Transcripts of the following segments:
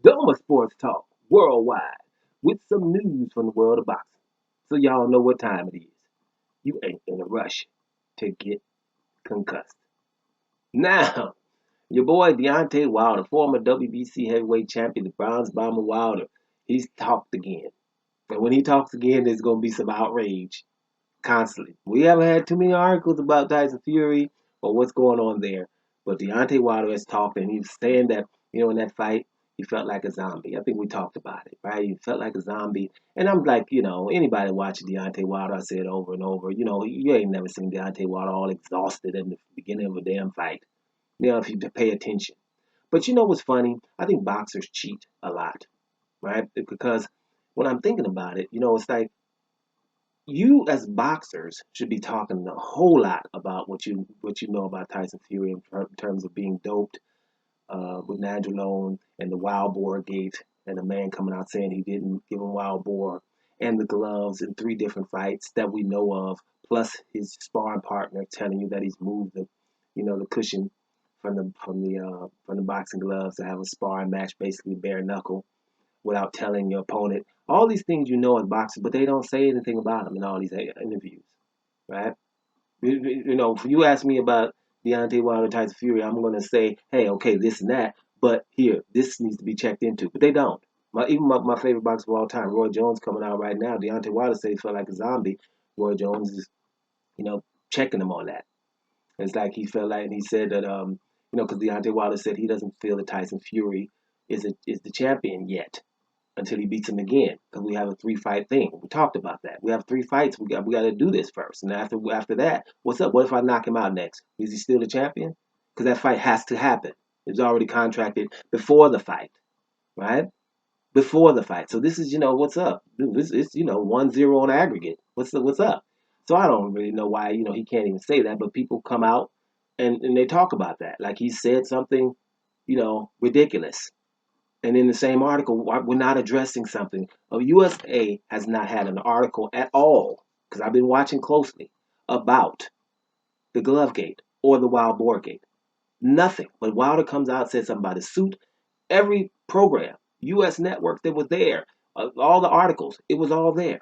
Doma Sports Talk worldwide with some news from the world of boxing. So y'all know what time it is. You ain't in a rush to get concussed. Now, your boy Deontay Wilder, former WBC heavyweight champion, the Bronze Bomber Wilder, he's talked again. And when he talks again, there's going to be some outrage constantly. We haven't had too many articles about Tyson Fury or what's going on there. But Deontay Wilder has talked, and he's saying that, in that fight, he felt like a zombie. I think we talked about it, right? He felt like a zombie. And I'm like, anybody watching Deontay Wilder, I say it over and over, you ain't never seen Deontay Wilder all exhausted in the beginning of a damn fight, if you pay attention. But you know what's funny? I think boxers cheat a lot, right? Because when I'm thinking about it, it's like, you as boxers should be talking a whole lot about what you know about Tyson Fury in terms of being doped with Nandrolone and the wild boar gate and a man coming out saying he didn't give him wild boar and the gloves in 3 different fights that we know of, plus his sparring partner telling you that he's moved the cushion from the boxing gloves to have a sparring match, basically bare knuckle without telling your opponent. All these things you know as boxers, but they don't say anything about them in all these interviews, right? If you ask me about Deontay Wilder, Tyson Fury, I'm going to say, hey, okay, this and that, but here, this needs to be checked into. But they don't. Even my favorite boxer of all time, Roy Jones, coming out right now. Deontay Wilder said he felt like a zombie. Roy Jones is, checking him on that. It's like he felt like, and he said that, because Deontay Wilder said he doesn't feel that Tyson Fury is the champion yet until he beats him again. Because we have a 3-fight thing. We talked about that. We have 3 fights. We got to do this first. And after that, what's up? What if I knock him out next? Is he still the champion? Because that fight has to happen. It was already contracted before the fight, right? Before the fight. So this is, what's up? It's 1-0 on aggregate. What's up? So I don't really know why, he can't even say that, but people come out and they talk about that. Like he said something, ridiculous. And in the same article, we're not addressing something. USA has not had an article at all, because I've been watching closely, about the glove gate or the wild boar gate. Nothing. But Wilder comes out and says something about his suit. Every program, U.S. network that was there, all the articles, it was all there.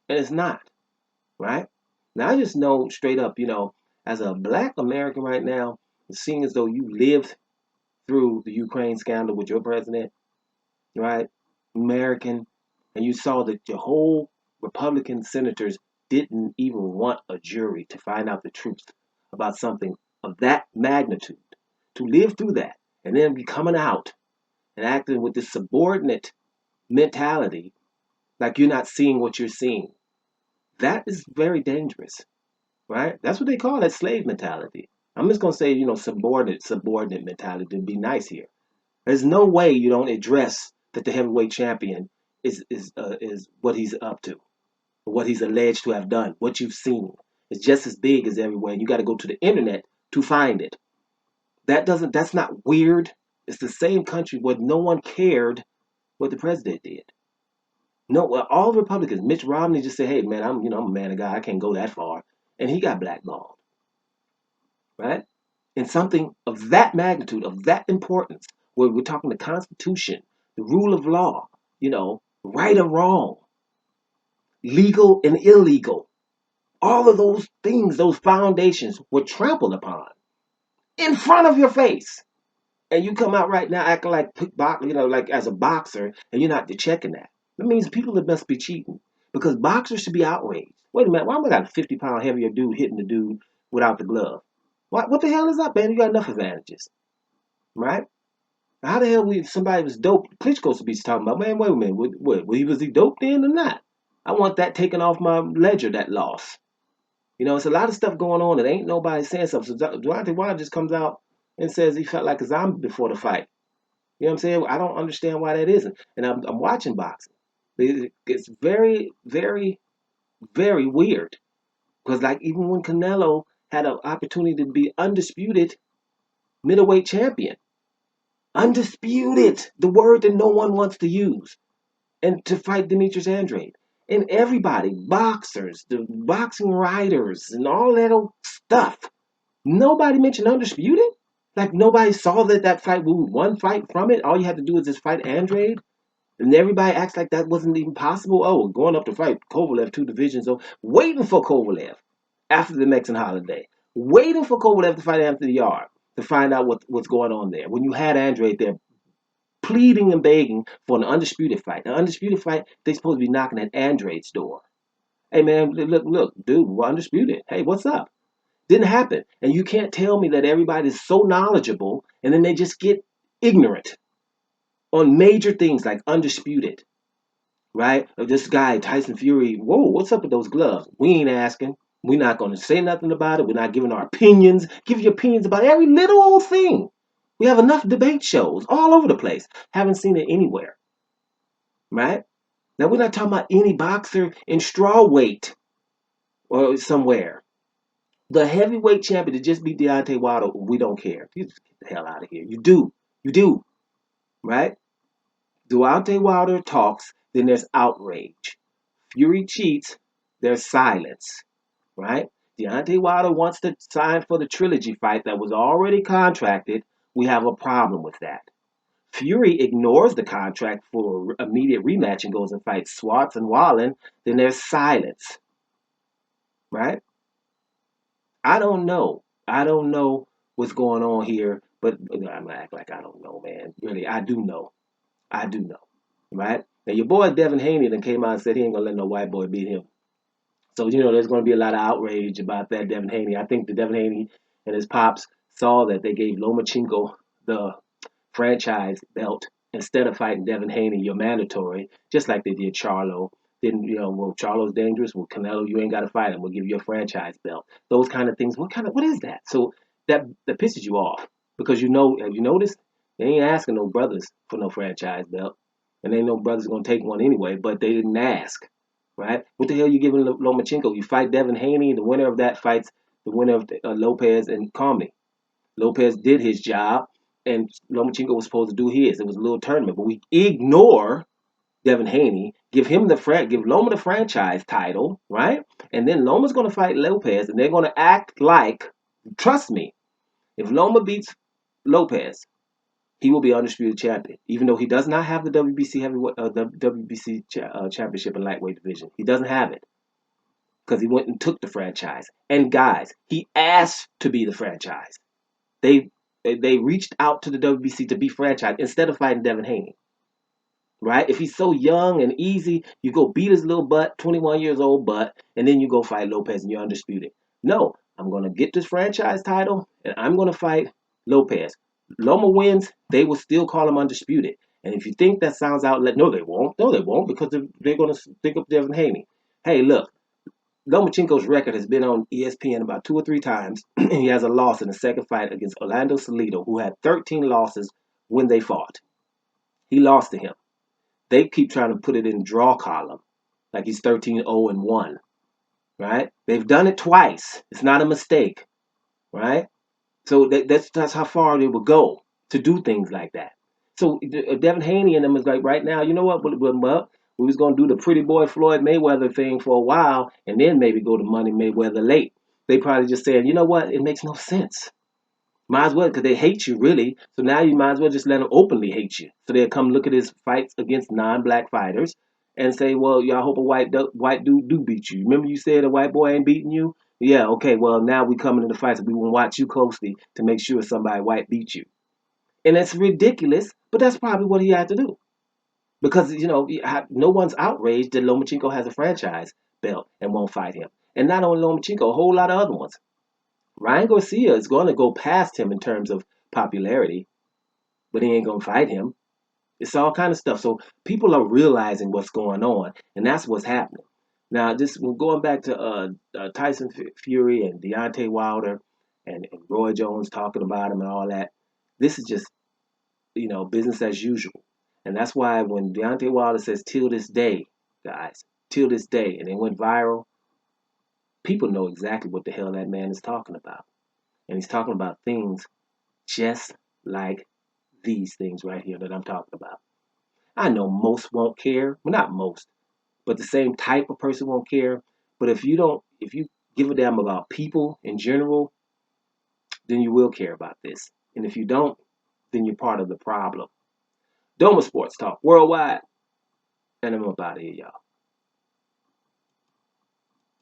And it's not, right? Now I just know straight up, as a black American right now, seeing as though you lived through the Ukraine scandal with your president, right? American, and you saw that your whole Republican senators didn't even want a jury to find out the truth about something of that magnitude. To live through that and then be coming out and acting with this subordinate mentality like you're not seeing what you're seeing. That is very dangerous, right? That's what they call that slave mentality. I'm just gonna say, subordinate mentality to be nice here. There's no way you don't address that the heavyweight champion is what he's up to, what he's alleged to have done, what you've seen. It's just as big as everywhere. And you got to go to the internet to find it. That's not weird. It's the same country where no one cared what the president did. No, all Republicans. Mitch Romney just said, "Hey, man, I'm a man of God. I can't go that far," and he got blackballed, right? And something of that magnitude, of that importance, where we're talking the Constitution, the rule of law, right or wrong, legal and illegal, all of those things, those foundations were trampled upon in front of your face. And you come out right now acting like like as a boxer, and you're not checking that. That means people that must be cheating, because boxers should be outraged. Wait a minute, why am I got a 50-pound heavier dude hitting the dude without the glove? What the hell is up, man? You got enough advantages, right? How the hell somebody was dope? Klitschko should be talking about, man. Wait a minute, was he doped in or not? I want that taken off my ledger. That loss. It's a lot of stuff going on that ain't nobody saying something. So Deontay Wilder just comes out and says he felt like a zombie before the fight. You know what I'm saying? I don't understand why that isn't. And I'm watching boxing. It's very, very, very weird. Because like even when Canelo had an opportunity to be undisputed middleweight champion, undisputed, the word that no one wants to use, and to fight Demetrius Andrade. And everybody, boxers, the boxing writers, and all that old stuff. Nobody mentioned undisputed. Like nobody saw that fight. We were one fight from it. All you had to do is just fight Andrade. And everybody acts like that wasn't even possible. Oh, going up to fight Kovalev 2 divisions. So waiting for Kovalev after the Mexican holiday. Waiting for Kovalev to fight Anthony Yard to find out what's going on there. When you had Andrade there pleading and begging for an undisputed fight. An undisputed fight, they supposed to be knocking at Andrade's door. Hey man, look, dude, we're undisputed. Hey, what's up? Didn't happen. And you can't tell me that everybody's so knowledgeable and then they just get ignorant on major things like undisputed, right? This guy, Tyson Fury, whoa, what's up with those gloves? We ain't asking. We're not going to say nothing about it. We're not giving our opinions. Give your opinions about every little old thing. We have enough debate shows all over the place. Haven't seen it anywhere, right? Now, we're not talking about any boxer in straw weight or somewhere. The heavyweight champion to just beat Deontay Wilder, we don't care. You just get the hell out of here. You do. You do, right? Deontay Wilder talks, then there's outrage. Fury cheats, there's silence, right? Deontay Wilder wants to sign for the trilogy fight that was already contracted. We have a problem with that. Fury ignores the contract for immediate rematch and goes and fights Swartz and Wallen. Then there's silence, right? I don't know. I don't know what's going on here, but I'm gonna act like I don't know, man. Really, I do know. I do know, right? Now your boy Devin Haney then came out and said he ain't gonna let no white boy beat him. So, there's going to be a lot of outrage about that Devin Haney. I think the Devin Haney and his pops saw that they gave Lomachenko the franchise belt instead of fighting Devin Haney, you're mandatory, just like they did Charlo. Then, well, Charlo's dangerous. Well, Canelo, you ain't got to fight him. We'll give you a franchise belt. Those kind of things. What is that? So that pisses you off because have you noticed? They ain't asking no brothers for no franchise belt. And ain't no brothers going to take one anyway, but they didn't ask. Right? What the hell you giving Lomachenko? You fight Devin Haney, the winner of that fights the winner of Lopez and Comey. Lopez did his job, and Lomachenko was supposed to do his. It was a little tournament, but we ignore Devin Haney, give Loma the franchise title, right? And then Loma's going to fight Lopez, and they're going to act like, trust me, if Loma beats Lopez, he will be undisputed champion, even though he does not have the WBC heavyweight, the WBC championship in lightweight division. He doesn't have it because he went and took the franchise. And guys, he asked to be the franchise. They reached out to the WBC to be franchise instead of fighting Devin Haney. Right? If he's so young and easy, you go beat his little butt, 21 years old butt, and then you go fight Lopez and you're undisputed. No, I'm going to get this franchise title and I'm going to fight Lopez. Loma wins, they will still call him undisputed. And if you think that sounds outlet, no, they won't. No, they won't because they're going to think of Devin Haney. Hey, look, Lomachenko's record has been on ESPN about 2 or 3 times. He has a loss in the second fight against Orlando Salido, who had 13 losses when they fought. He lost to him. They keep trying to put it in draw column, like he's 13-0-1, right? They've done it twice. It's not a mistake, right? So that's how far they will go to do things like that. So Devin Haney and them is like, right now, you know what? We was going to do the pretty boy Floyd Mayweather thing for a while and then maybe go to Money Mayweather late. They probably just saying, you know what? It makes no sense. Might as well, because they hate you, really. So now you might as well just let them openly hate you. So they'll come look at his fights against non-black fighters and say, well, y'all hope a white dude do beat you. Remember you said a white boy ain't beating you? Yeah, okay, well, now we coming into the fights. We want to watch you closely to make sure somebody white beat you. And that's ridiculous, but that's probably what he had to do. Because, no one's outraged that Lomachenko has a franchise belt and won't fight him. And not only Lomachenko, a whole lot of other ones. Ryan Garcia is going to go past him in terms of popularity, but he ain't going to fight him. It's all kind of stuff. So people are realizing what's going on, and that's what's happening. Now, going back to Tyson Fury and Deontay Wilder and Roy Jones talking about him and all that, this is just, business as usual. And that's why when Deontay Wilder says, till this day, guys, till this day, and it went viral, people know exactly what the hell that man is talking about. And he's talking about things just like these things right here that I'm talking about. I know most won't care. Well, not most, but the same type of person won't care. But if you give a damn about people in general, then you will care about this. And if you don't, then you're part of the problem. Doma Sports Talk Worldwide, and I'm up out of here, y'all.